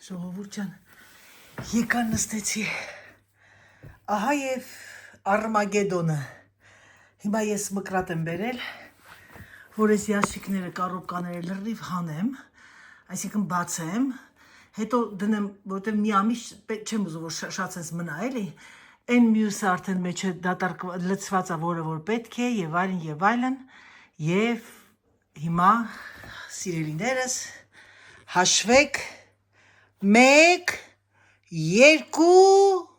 Ժողովուրդ ջան, եկան նստեցի, ահա և Արմագեդոնը, հիմա ես մկրատ եմ բերել, որ ես յաշիկները, կարոպկաները լրիվ հանեմ, այսինքն բացեմ, հետո դնեմ, որտեղ մի ամիս չեմ ուզում, որ շատ սենց մնա, էլի, այն մյուսը արդեն մեջը լցված է, որը որ պետք է, և այլն, և հիմա, սիրելիներս, հաշվեք, 1, 2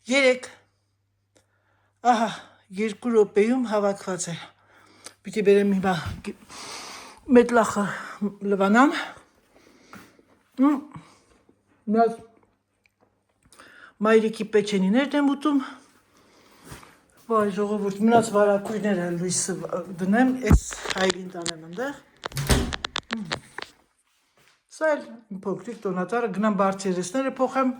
Երեք, ահա, 2 րոպեում հավաքված է, պիտի բերեմ հիմա մետլախը լվանամ, մնաց մայրիկի պեչենիներն եմ ուտում, վայ ժողովուրդ, մնաց վարակույրները լույսը դնեմ, ես հայրին տանեմ ընդեղ, սա էլ փոքրիկ տոնատարը, գնամ բարձերեսները փոխեմ,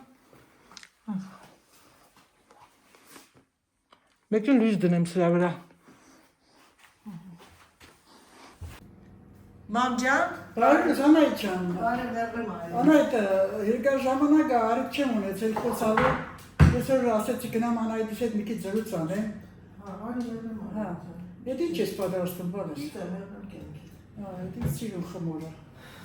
Մեկը լույս դնեմ սրա վրա։ Մամ ջան, Բարև Անայդ ջան։ բարև դեռ այ։ Անայդ, երկար ժամանակ արիք չեմ ունեցել խոսալու։ Ես որ ասեցի գնամ Անայդի հետ մի քիչ զրույց անեմ։ Հա, այլ Հա։ Եթե ինչ ես պատրաստում, բանես։ Գիտեմ, կենքի։ Հա, դա սիրուն խմորը։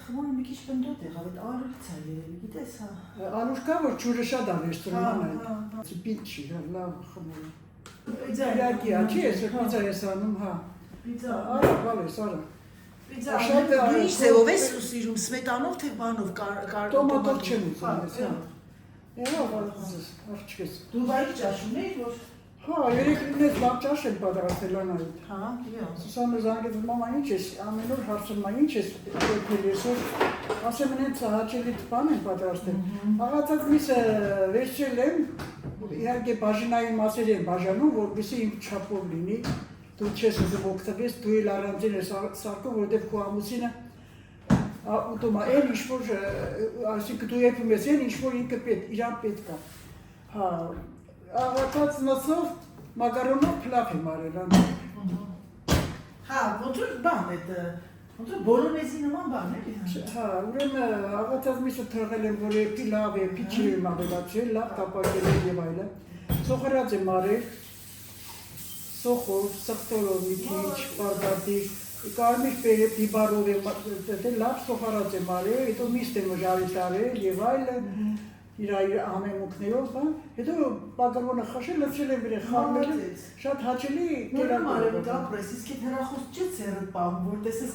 Խմորը մի քիչ պնդոտ եղավ, այդ արուրից է երևի, գիտես, հա։ Անուշ կա որ ջուրը շատ ա ռեստորան Անայդ։ Պիտ չի, լավ խմորը։ Իրակի, չի ես պիցա ես անում, հա։ Պիցա։ Արա, բալես, արա։ Պիցա, դու ինչ սեով ես սիրում, սմետանով թե բանով Տոմատով չեմ ուզում ես, հա։ Եվ աղջկես։ Դու բայր ճաշում էիր, որ։ Հա, երեք ինձ լավ ճաշ եմ պատրաստել Անայդ։ Հա, իհաց։ Սուսանը զանգեց, մամա ինչ ես, ամեն օր հարցնում եմ, ինչ ես եկել այսօր, ասեմ ինձ հաճելի բան եմ պատրաստել։ Աղացած միսը վերջել եմ, իհարկե բաժինային մասեր եմ բաժանում, որպեսզի իմ չափով լինի, դու չես ուզում օգտվես, դու էլ առանձին ես սարքում, որովհետև քո ամուսինը ուտում է, այն ինչ որ, այսինքն դու եփում ես, այն ինչ որ ինքը իրան պետք է։ Հա, աղացած նոցով մակարոնով փլավ եմ արել, Հա, ոնց որ բան է դա, ոնց որ բոլոնեզի նման բան է։ Հա, ուրեմն աղացած միսը թողել եմ, որ էպի լավ է, պիչի եմ ավելացրել, լավ կապակել եմ եւ այլն։ Սոխրած եմ արել, սոխով, սխտորով մի քիչ, բարգատի, կարմիր բիբարով եմ դել, լավ սոխրած եմ արել, հետո միստ եմ ժարից արել եւ այլն։ Իր համեմունքներով, բան, հետո բակարոնը խաշել, լցրել եմ վրա խառնել, շատ հաճելի կերակուրը դապրես, իսկ այդ հեռախոս չի ցերդ պահում, որ տեսես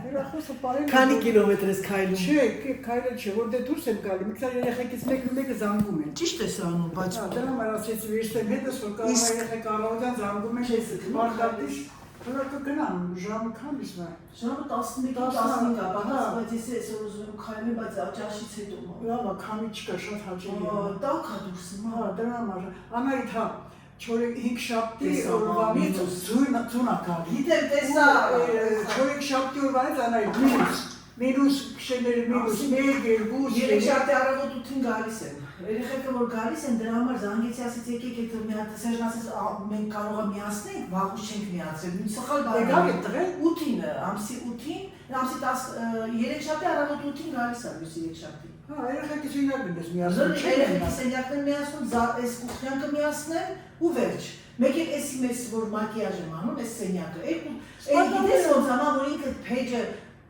հեռախոսը պարել քանի կիլոմետր ես քայլում։ Չէ, քայլել չէ, որ դե դուրս եմ գալի, մի քանի երեխեքից մեկը զանգում են։ Ճիշտ ես անում, բայց դրա համար ասեցի վերստեմ հետս որ կարող է երեխեք առավոտյան զանգում են, մարդատիշ Որը կգնամ, ժամը քանիս նա։ Ժամը 11:15 է, բայց ես այսօր ուզում եմ քայլել, բայց ճաշից հետո։ Լավ, քամի չկա, շատ հաճելի է։ Տաք է դուրսում։ Հա, դրա համար։ Անայդ հա, 4-5 շաբթի օրվանից ձյուն ա գալի։ Գիտեմ, տեսա։ 4-5 շաբթի օրվանից Անայդ մինուս քշեներ մինուս 1, 2, 3 շաբթի առավոտ 8-ին գալիս եմ։ Երեխեքը որ գալիս են դրա համար զանգեցի ասեց եկեք այդ մի հատ Սերժն ասեց մենք կարող է միացնենք, վաղուց չենք միացրել։ Մի սխալ բան։ Եկավ է տղեն 8-ին, ամսի 8-ին, ամսի 3 շաբթի առավոտ 8-ին գալիս է, լույսի 3 շաբթի։ Հա, երեխեքը սենյակն ես միացնում։ Երեխեքը սենյակն միացնում, այս կուխնյանքը միացնեմ ու վերջ։ Մեկ էլ էսի մեզ որ մակիաժ եմ անում, այս սենյակը։ Այդ գիտես ոնց ամա որ ինքը փեջը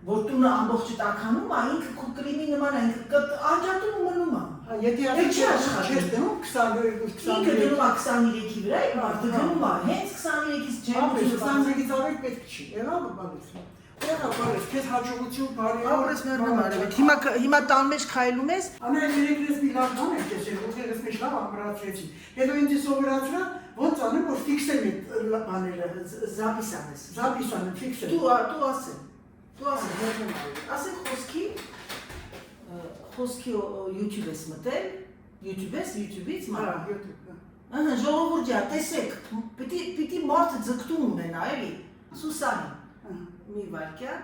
որ տունը ամբողջը տաքանում է, ինքը քո կլիմի նման է, ինքը անջատում ու մնում է։ Եթե չես դնում 22-23 ինքը դնում է 23-ի վրա, մարդը դնում է հենց 23-ից ջերմությունը 23-ից ավելի պետք չի։ Եղավ բալես։ Եղավ բալես, քեզ հաջողություն բարի։ Ապրես մեռնում արևետ։ Հիմա տան մեջ քայլում ես։ Անայ երեքրես մի լավ բան եք տեսել, ուղեղս մեջ լավ ամրացրեցի։ Հետո ինձ սովորացրա ոնց անեմ, որ ֆիքսեմ այդ բաները, Զապիսան ես։ զապիսանը ֆիքսեմ։ Դու ասեն։ Դու ասեն խոսքի YouTube ես մտել, YouTube-ից Հա, Ահա, ժողովուրդ ջան, տեսեք, պիտի մարդը ձգտում ունենա, էլի, Սուսանին, մի վարկյա,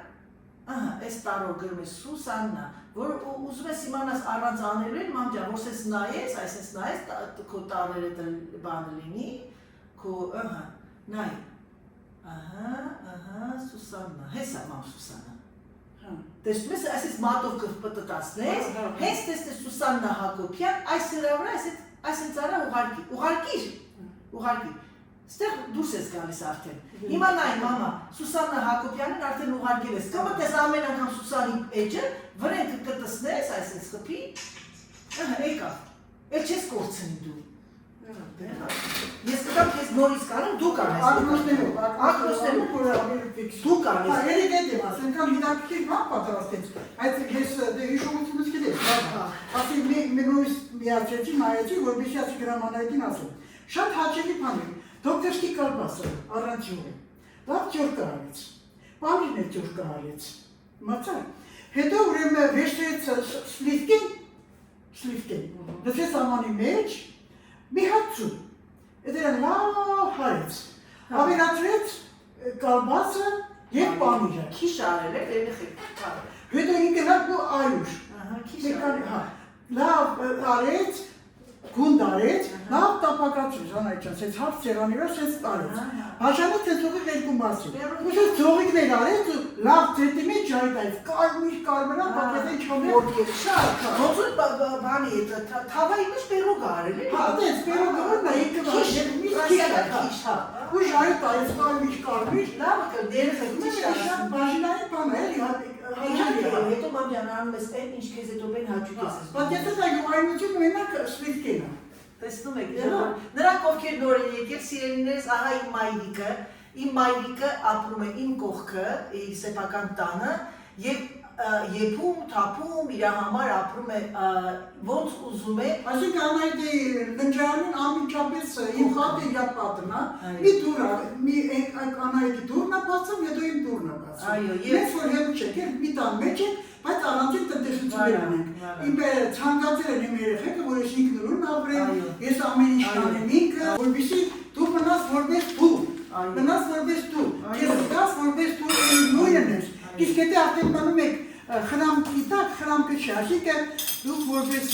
ահա, այս տարով գրում ես Սուսաննա, որ ուզում ես իմանաս առանց անելու են, մամ ջան, որ սես նայես, այսպես նայես, քո տարերը բանը լինի, քո, ահա, նայ, ահա, Սուսաննա, հեսա մամ Սուսաննա, տեսնում ես, այսպես մատով կպտտացնես, հենց տեսնես Սուսաննա Հակոբյան, այս սրա վրա, այսպես արա ուղարկիր, ստեղ դուրս ես գալիս արդեն, հիմա նայ մամա, Սուսաննա Հակոբյանին արդեն ուղարկել ես, կմտես ամեն անգամ Սուսանի էջը, վրեն կտսնես, այսպես խփի, եկավ, էլ չես կորցնի դու, ես կտամ քեզ նորից կանեմ, դու կանես, ակրոսներով, դու կանես, երեք էդ եմ ասել, կան հիդակքիր մապ պատրաստեց, այդ ես հիշողությունս գիտես, ասի մի նորից միացեցի, նայեցի, որ բիշի ասի գրամանայդին ասել, շատ հաճելի բան է, դոկտորսկի կալպասը, առանցյուն է, լավ ճորկը արեց, պանիրն է ճորկը արեց, մացա, հետո ուրեմն վեշտրեց սլիվկին, դրեց ամանի մեջ, մի հատցու, էդերը լավ հարեց, ավերացրեց կալբասը և պանիրը։ քիչ արել է, Հետո ինքը լավ այուր, լավ արեց, գունդ արեց, լավ տապակացրեց, անայջան, սենց հարց ծերանի վրա սենց արեց, հաշանեց սենց ողիղ երկու մասի, ու սենց ծողիքներ արեց ու լավ ծետի մեջ ժայտ այց, կարմիրա պակետեն չամորդ և շատ, ոնց որ բանի է, թավայի մեջ պերոգ արել է, հատեց, պերոգը որն է, ինքը ու ժայտ այց, կարմիր, լավ դերխը շատ բաժինային բան է, հետո մամ ջան անում ես այն ինչ քեզ հետո բեն հաճուկ ես ասում։ Բայց եթե դա յուրայնություն մենակ սվիվկին է։ Տեսնում եք, նրանք ովքեր նոր են եկել, սիրելիներս, ահա իմ մայրիկը ապրում է իմ կողքը, իր սեփական տանը եւ եփում, թափում, իր համար ապրում է ոնց ուզում է։ Այսինքն անայդի ննջարանին ամիջապես իմ խատը իր պատն է, մի դուր է, մի անայդի դուրն է բացում, հետո իմ դուրն է բացում։ Այո, Մենք որ հետ չեք, մի տան մեջ ենք, բայց առանցին տնտեսություններ անենք։ Իմ ցանկացել են իմ երեխեքը, որ ես ինքնուրույն ապրեմ, ես ամեն ինչ կանեմ ինքը, որպեսզի դու մնաս որպես դու, մնաս որպես դու, քեզ զգաս որպես դու նույնն ես։ Իսկ եթե արդեն մնում եք խրամքի տակ, խրամքը չի, այսինքն դուք որպես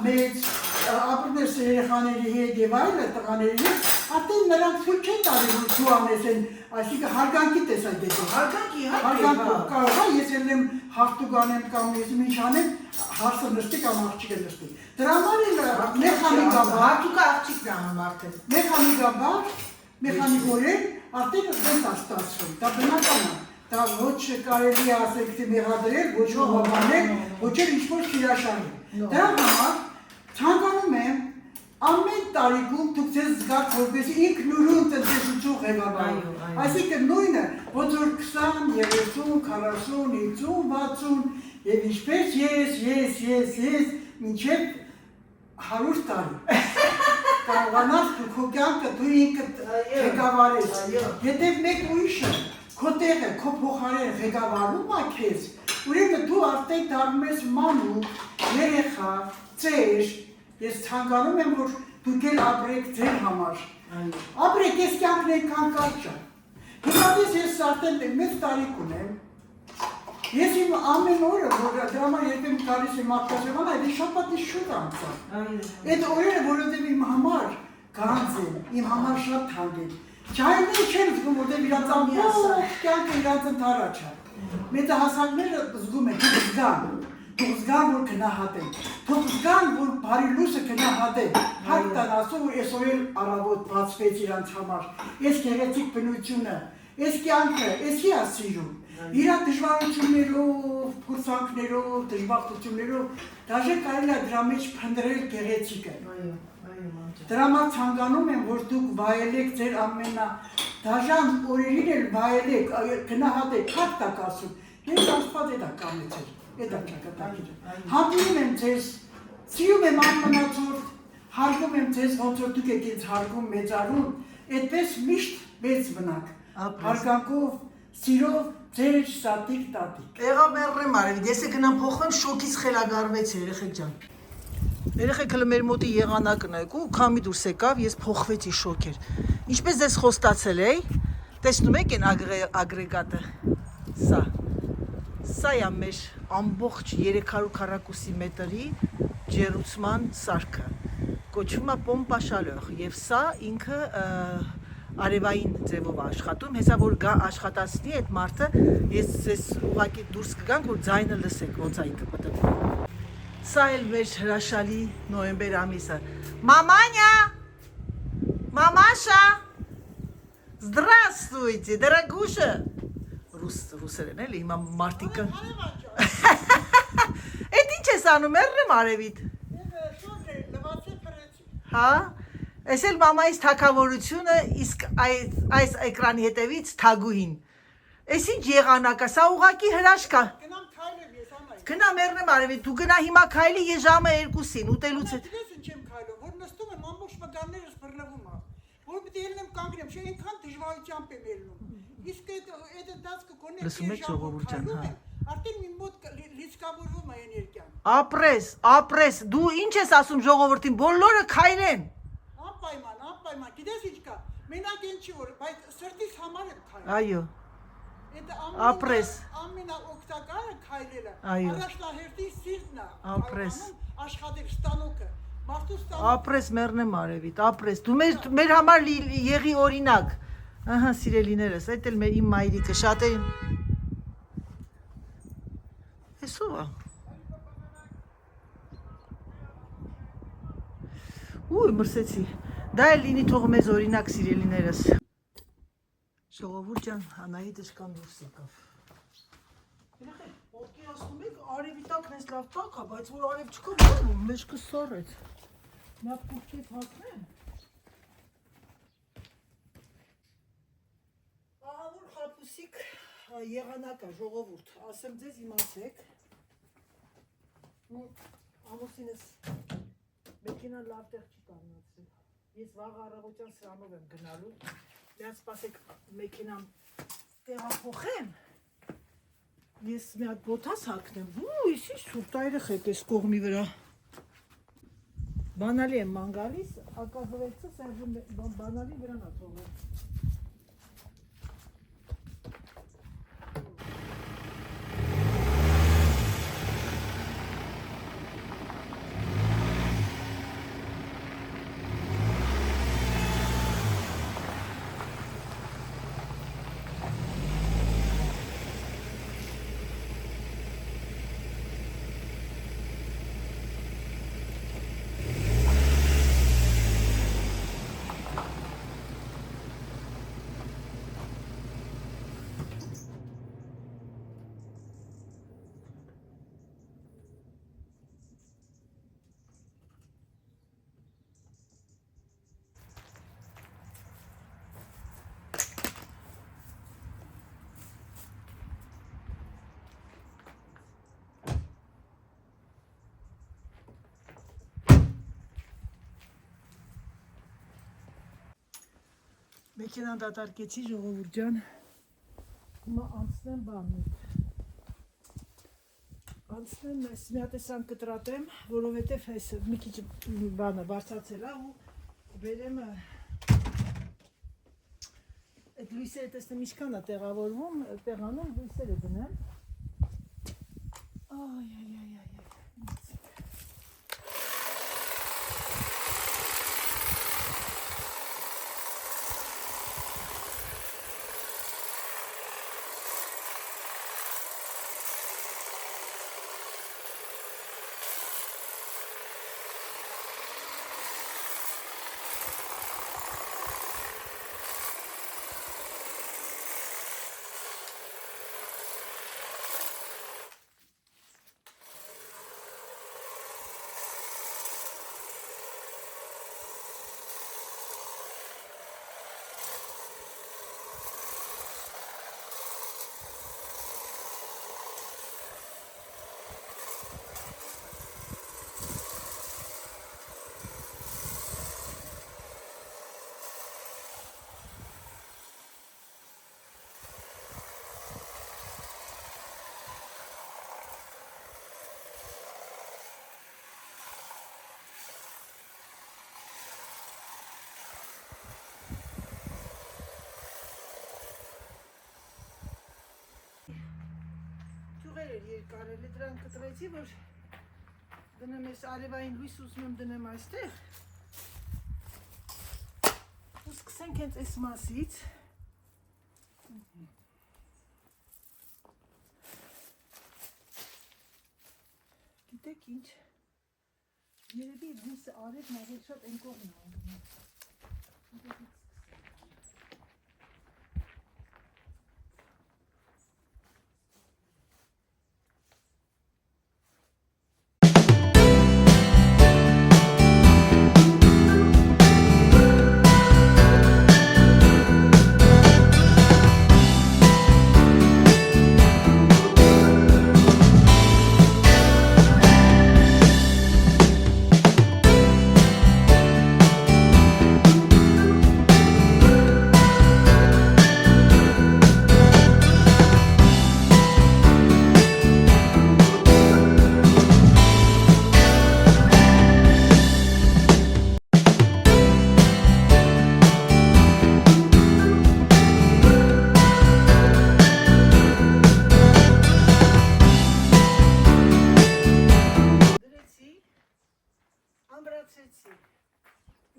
մեծ ապրում ես երեխաների հետ եւ այլը տղաների հետ, արդեն նրանք ցույց չեն տալի որ դու անես են, այսինքն հարգանքի տեսակետով։ Հարգանքի, կարող է ես ելնեմ հաղթուկ անեմ կամ ես ինչ անեմ, հարցը նստի կամ աղջիկը նստի։ Դրա համար մեխանիկաբար, հաղթուկը աղջիկն անում արդեն։ մեխանիկորեն արդեն դեն ստացվում, դա բնական է։ Դա ոչ կարելի է ասել թե մեղադրել, ոչ հովանել, ոչ էլ ինչ-որ հրաշանել։ Դրա համար ցանկանում եմ ամեն տարիքում դուք ձեզ զգաք որպես ինքնուրույն տնտեսություն ղեկավարում։ Այսինքն նույնը, ոնց որ 20, 30, 40, 50, 60 եւ ինչպես ես մինչև 100 տարի։ Կարողանաս դու քո կյանքը դու ինքդ ղեկավարես։ Եթե մեկ ուրիշը քո տեղը, քո փոխարեն ղեկավարում է քեզ, ուրեմն դու արդեն դառնում ես մանուկ, երեխա, ծեր, ես ցանկանում եմ, որ դուք էլ ապրեք ձեր համար։ Ապրեք, ես կյանքն այնքան կարճ է։ Հիմա ես արդեն մեծ տարիք ունեմ, ես իմ ամեն օրը, որ դրա համար երբեմն գալիս եմ արտասեղան, այդ շաբաթից շուտ անցա։ Այդ օրերը, որովհետև իմ համար գանձ են, իմ համար շատ թանկ են։ Չայինները չեն զգում, որտեղ իրանց ամբողջ կյանքը իրանց ընդառաջ է։ Մեծահասակները զգում են, թող զգան, որ գնահատեն, թող զգան, որ բարի լույսը գնահատեն, հարկ տան ասում, որ այսօր էլ առավոտ բացվեց իրանց համար, այս գեղեցիկ բնությունը, այս կյանքը, էսի է սիրում։ իր դժվարություններով, փորձանքներով, դժբախտություններով դաժե կարելի է դրա մեջ փնտրել գեղեցիկը։ Այո, մամջան։ Դրա համար ցանկանում եմ, որ դուք վայելեք ձեր ամենադաժան օրերին էլ վայելեք, գնահատեք, հատ տակ ասում։ Ես Աստված էդ է կանեցել, էդ է ճակատագիրը։ Հանդիպում եմ ձեզ, սիրում եմ ամենածորդ, հարգում եմ ձեզ, ոնց որ դուք եք ինձ հարգում, մեծարում, այդպես միշտ մեծ մնաք, հարգանքով, սիրով, ձեր սատիկ տատիկ։ Եղավ մեռնեմ արևիտ, ես է գնամ փոխվեմ, շոկից խելագարվեցի, երեխեք ջան։ Երեխեք հələ մեր մոտի եղանակն եք ու քամի դուրս եկավ, ես փոխվեցի շոկեր։ Ինչպես ձեզ խոստացել էի, տեսնում եք այն ագրեգատը, սա է մեր ամբողջ 300 քառակուսի մետրի ջերուցման սարքը, կոչվում է պոմպաշալող եւ սա ինքը արևային ձևով աշխատում, հեսա որ գա աշխատացնի այդ մարդը, ես ձեզ ուղղակի դուրս կգանք, որ ձայնը լսեք, ոնց է ինքը պտտվում։ Սա էլ մեր հրաշալի նոյեմբեր ամիսը։ Մամանյա, մամաշա, здравствуйте, дорогуша։ Ռուսերեն էլի, հիմա մարդիկը։ Էդ ինչ ես անում, մեռնեմ արևիտ։ Հա, ես էլ մամայիս թագավորությունը, իսկ այս էկրանի հետևից թագուհին։ Ես ինչ եղանակա, սա ուղակի հրաշք է։ Գնամ քայլեմ ես ամայ։ Գնա մեռնեմ արևիտ, դու գնա հիմա քայլի, ես ժամը 2-ին, ուտելուց հետ։ Ես ինչ եմ քայլում, որ նստում եմ ամբողջ մկաններս բռնվում է։ Որ պիտի ելնեմ կանգնեմ, չէ այնքան դժվարությամբ եմ ելնում։ Իսկ այդ դասկը կոնե Լսում եք ժողովուրդ ջան, հա։ Արդեն մի մոտ լիցքավորվում է էներգիան։ Ապրես, դու ինչ ես ասում ժողովրդին, բոլորը քայլեն։ Անպայման, գիտես ինչ կա։ Մենակ այն չի որ, բայց սրտից համար եմ քայլում։ Այո։ Ապրես։ Ամենաօգտակարը քայլելը։ Այո։ Առաջնահերթի սիրտն է։ Ապրես։ Աշխատել ստանոկը։ Մարդու ստանոկը։ Ապրես մեռնեմ արևիտ, ապրես։ Դու մեր համար եղի օրինակ։ Ահա սիրելիներս, այդ էլ իմ մայրիկը շատերին։ Էսով է։ Ուй, մրսեցի։ Դա էլ լինի թող մեզ օրինակ սիրելիներս։ Ժողովուրդ ջան, Անահիտը շքան դուրս եկավ։ Երեխեք, պատկերացնում եք, արևիտակն էս լավ տակ է, բայց որ արև չկա, բանում, մեջքը սառեց։ Լավ կուքետ հացնեմ։ Ահավոր խապուսիկ եղանակա, ժողովուրդ, ասեմ ձեզ իմացեք։ Ամուսինս մեքենան լավ տեղ չի կանգնացրել։ Ես վաղ առավոտյան սրանով եմ գնալու։ Դեռ սպասեք մեքենան տեղափոխեմ։ Ես մի հատ բոթաս հագնեմ։ Ուй, ինչ սուրտ է երեխեք էս կողմի վրա։ Բանալի եմ ման գալիս, ակազվեցը Սերժում բանալի վրան է թողել։ Մեքենան դատարկեցի ժողովուրդ ջան, հիմա անցնեմ բանից, անցնեմ ես մի հատ էսան կտրատեմ, որովհետև այս մի քիչ բանը բարձրացել է ու բերեմ այդ լույսերը տեսնեմ ինչքան է տեղավորվում, տեղանում լույսերը դնեմ, երկարել է դրան կտրեցի, որ դնեմ ես արևային լույս ուզում եմ դնեմ այստեղ։ Ու սկսենք հենց այս մասից։ Գիտեք ինչ, երևի լույսը արևն ավելի շատ են կողմն անգնում։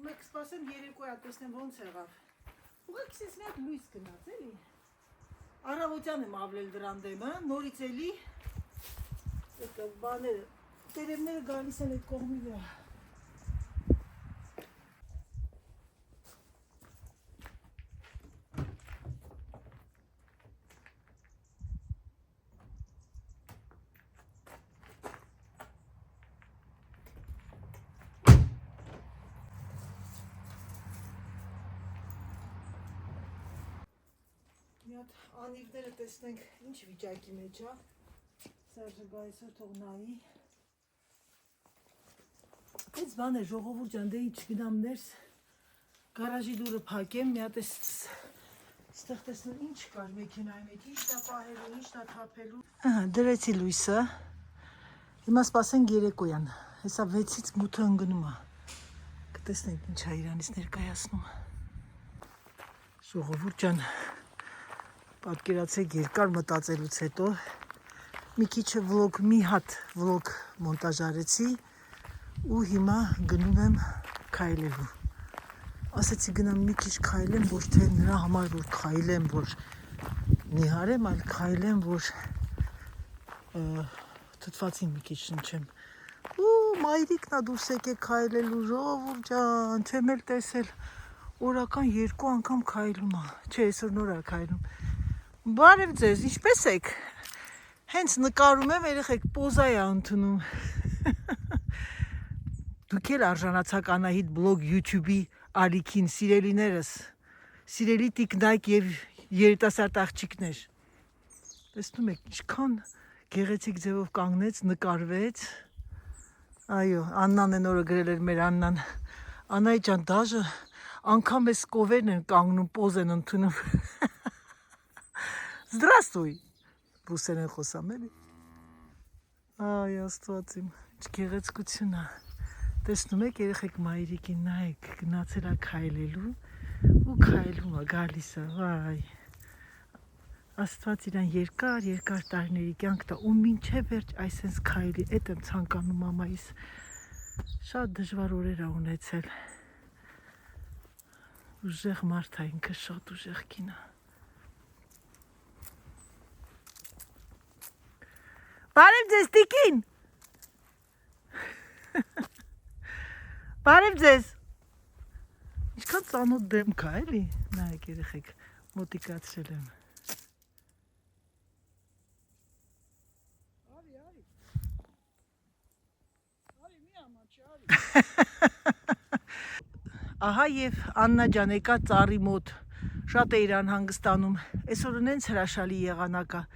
Հիմա կսպասեմ երեկոյա տեսնեմ ոնց եղավ։ Ուղղակի ես մի հատ լույս գնաց էլի։ Առավոտյան եմ ավլել դրան դեմը, նորից էլի այդ բաները, տերևները գալիս են այդ կողմի վրա։ Մի հատ անիվները տեսնենք ինչ վիճակի մեջ է։ Սերժը գա այսօր թող նայի։ Այս բանը ժողովուրդ ջան, դե ինչ գնամ ներս գարաժի դուրը փակեմ, մի հատ այստեղ տեսնեմ ինչ կար մեքենայի մեջ, ինչն է պահելու, ինչն է թափելու։ Ահա, դրեցի լույսը։ Հիմա սպասենք երեկոյան։ Հեսա 6-ից 8-ը ընկնում է։ Կտեսնենք ինչ է իրանից ներկայացնում։ Ժողովուրդ ջան, պատկերացեք երկար մտածելուց հետո մի քիչ վլոգ, մի հատ վլոգ մոնտաժարեցի ու հիմա գնում եմ քայլելու։ Ասեցի գնամ մի քիչ քայլեմ, ոչ թե նրա համար որ քայլեմ, որ նիհարեմ, այլ քայլեմ, որ թթվածին մի քիչ շնչեմ։ Ու մայրիկն է դուրս եկել քայլելու, ժողովուրդ ջան, չեմ էլ տեսել, օրական 2 անգամ քայլում է, չէ, այսօր նոր է քայլում։ Բարև ձեզ, ինչպես եք, հենց նկարում եմ, երեխեք պոզա է ընդունում, դուք էլ արժանացաք Անահիտ բլոգ YouTube-ի ալիքին, սիրելիներս, սիրելի տիկնայք և երիտասարդ աղջիկներ, տեսնում եք, ինչքան գեղեցիկ ձևով կանգնեց, նկարվեց, այո, Աննան են օրը գրել էր մեր Աննան, Անահիտ ջան, դաժը անգամ ես կովերն են կանգնում, պոզ են ընդունում, Здравствуй, ռուսերեն խոսամ էլի։ Այ Աստված իմ, ինչ գեղեցկություն է։ Տեսնում եք երեխեք մայրիկին նայեք, գնացել է քայլելու ու քայլում է, գալիս է, վայ։ Աստված իրան երկար տարիների կյանք տա ու մինչև վերջ այսպես քայլի, էդ եմ ցանկանում մամայիս։ Շատ դժվար օրեր է ունեցել։ Ուժեղ մարդ է ինքը, շատ ուժեղ կին է։ Բարև ձեզ տիկին։ Բարև ձեզ։ Ինչքան ծանոթ դեմք է, էլի։ Նայեք երեխեք, մոտիկացրել եմ։ Արի մի ամաչի, արի։ Ահա եւ Աննա ջան եկա ծառի մոտ։ Շատ է իրան հանգստանում։ Այսօր ունենց հրաշալի եղանակ է։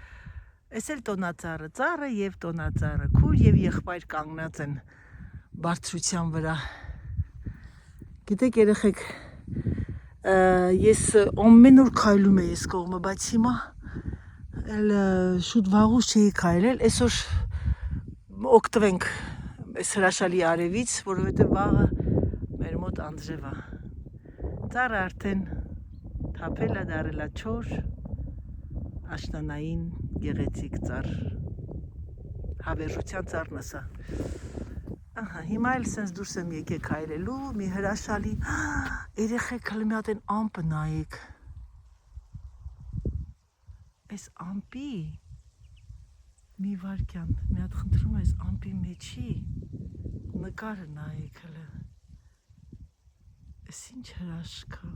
Էս էլ տոնածառը, ծառը եւ տոնածառը, քուր եւ եղբայր կանգնած են բարձրության վրա։ Գիտեք երեխեք, ես ամեն օր քայլում եմ այս կողմը, բայց հիմա էլ շուտ վաղուց չէի քայլել, այսօր օգտվենք այս հրաշալի արևից, որովհետեւ վաղը մեր մոտ անձրև է։ Ծառը արդեն թափել է, դարել է չոր, աշնանային գեղեցիկ ծառ։ Հավերժության ծառն ասա։ Ահա, հիմա էլ սենց դուրս եմ եկել քայլելու, մի հրաշալի երեխեք հələ մի հատ են ամպը նայեք։ Այս ամպի մի վարքյան, մի հատ խնդրում այս ամպի մեջի նկարը նայեք հələ։ Այս ինչ հրաշք է։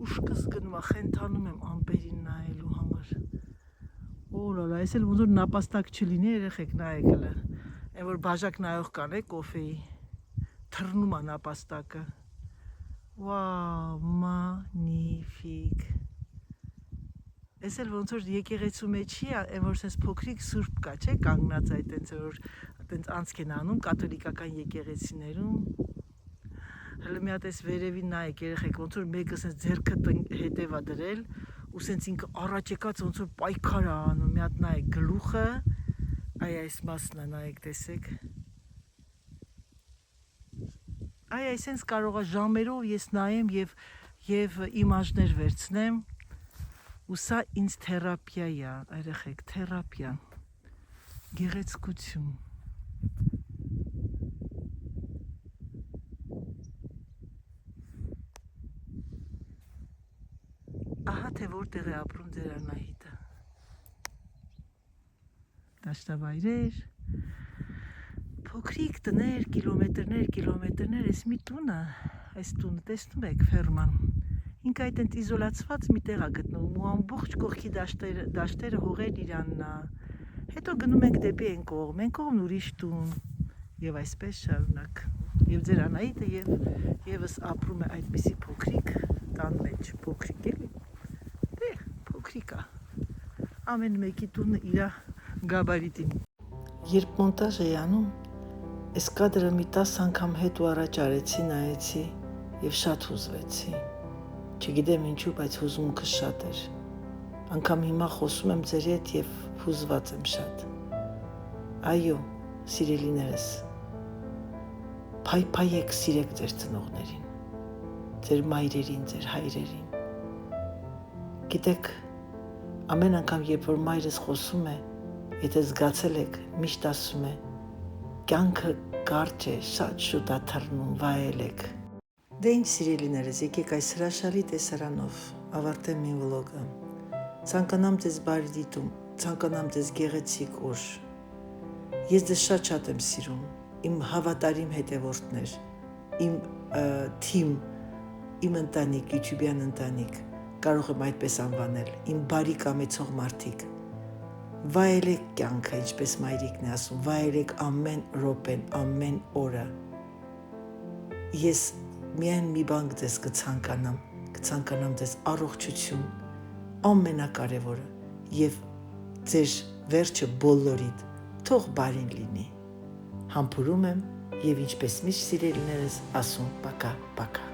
Ուշքս գնում է, խենթանում եմ ամպերին նայելու համար։ Օլալա, այս էլ ոնց որ նապաստակ չլինի, երեխեք նայեք հələ։ Այն որ բաժակ նայող կան կոֆեի, թռնում է նապաստակը։ Վաու, մանիֆիկ։ Այս էլ ոնց որ եկեղեցու մեջի է, այն որ սենց փոքրիկ սուրբ կա, չէ, կանգնած այդ տենց որ տենց անցք են անում կաթոլիկական եկեղեցիներում։ Հələ մի հատ այս վերևին նայեք երեխեք, ոնց որ մեկը սենց ձեռքը հետև է դրել ու սենց ինքը առաջ եկած ոնց որ պայքար է անում, մի հատ նայեք գլուխը, այս մասն է նայեք, տեսեք։ Այսենց կարող է ժամերով ես նայեմ եւ իմաժներ վերցնեմ ու սա ինձ թերապիա է, երեխեք, թերապիա, գեղեցկություն։ Ահա թե որտեղ է ապրում ձեր Անահիտը։ Դաշտավայրեր, փոքրիկ տներ, կիլոմետրներ, այս մի տունը, այս տունը տեսնում եք ֆերման։ Ինքը այդ ընդ իզոլացված մի տեղ է գտնվում ու ամբողջ կողքի դաշտերը հողերն իրանն է։ Հետո գնում ենք դեպի այն կողմն ուրիշ տուն եւ այսպես շարունակ։ Եվ ձեր Անահիտը եւս ապրում է այդպիսի փոքրիկ տան մեջ, փոքրիկ էլի։ Դե, փոքրիկ է։ Ամեն մեկի տունը իր գաբարիտին։ Երբ մոնտաժ էի անում, այս կադրը մի 10 անգամ հետ ու առաջ արեցի, նայեցի եւ շատ հուզվեցի։ Չգիտեմ ինչու, բայց հուզմունքը շատ էր։ Անգամ հիմա խոսում եմ ձեր հետ եւ հուզված եմ շատ։ Այո, սիրելիներս, փայփայեք, սիրեք ձեր ծնողներին, ձեր մայրերին, ձեր հայրերին։ Գիտեք, ամեն անգամ երբ որ մայրս խոսում է, եթե զգացել եք, միշտ ասում է, կյանքը կարճ է, շատ շուտ է թռնում, վայելեք։ Դե ինչ սիրելիներս, եկեք այս հրաշալի տեսարանով ավարտեմ իմ վլոգը։ Ցանկանամ ձեզ բարի դիտում, ցանկանամ ձեզ գեղեցիկ օր։ Ես ձեզ շատ եմ սիրում, իմ հավատարիմ հետևորդներ, իմ թիմ, իմ ընտանիք, YouTube-յան ընտանիք, կարող եմ այդպես անվանել, իմ բարի կամեցող մարդիկ։ Վայելեք կյանքը, ինչպես մայրիկն է ասում, վայելեք ամեն րոպեն, ամեն օրը։ Ես միայն մի բան ձեզ կցանկանամ ձեզ առողջություն, ամենակարևորը, եւ ձեր վերջը բոլորիդ թող բարին լինի։ Համբուրում եմ եւ ինչպես միշտ սիրելիներս ասում, պակա, պակա։